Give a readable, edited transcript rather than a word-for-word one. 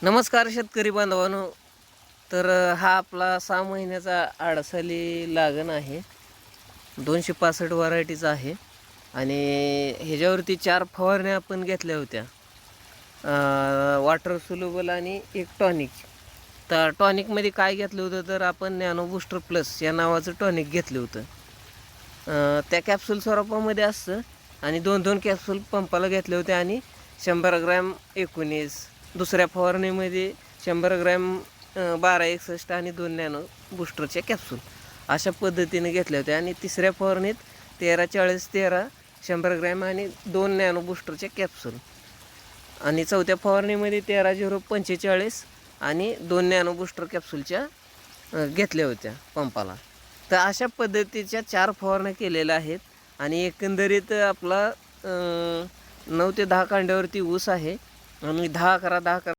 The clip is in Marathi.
नमस्कार शेतकरी बांधवांनो. तर हा आपला 6 महिन्याचा आडसाली लागण आहे. 265 व्हरायटीचा आहे आणि ह्याच्यावरती 4 फवारण्या आपण घेतल्या होत्या. वॉटर सोल्युबल आणि एक टॉनिक. तर टॉनिकमध्ये काय घेतलं होतं तर आपण नॅनो बूस्टर प्लस या नावाचं टॉनिक घेतलं होतं. त्या कॅप्सूल स्वरूपामध्ये असतं आणि 2-2 कॅप्सूल पंपाला घेतले होते आणि 100 ग्रॅम 19. दुसऱ्या फवारणीमध्ये 100 ग्रॅम 1261 आणि 2 नॅनो बूस्टरच्या कॅप्सूल अशा पद्धतीने घेतल्या होत्या. आणि तिसऱ्या फवारणीत 13-40-13 100 ग्रॅम आणि 2 नॅनो बूस्टरच्या कॅप्सूल. आणि चौथ्या फवारणीमध्ये 13-0-45 आणि 2 नॅनो बूस्टर कॅप्सूलच्या घेतल्या होत्या पंपाला. तर अशा पद्धतीच्या 4 फवारण्या केलेल्या आहेत आणि एकंदरीत आपला 9 ते 10 कांड्यावरती ऊस आहे आणि 10-11-10-11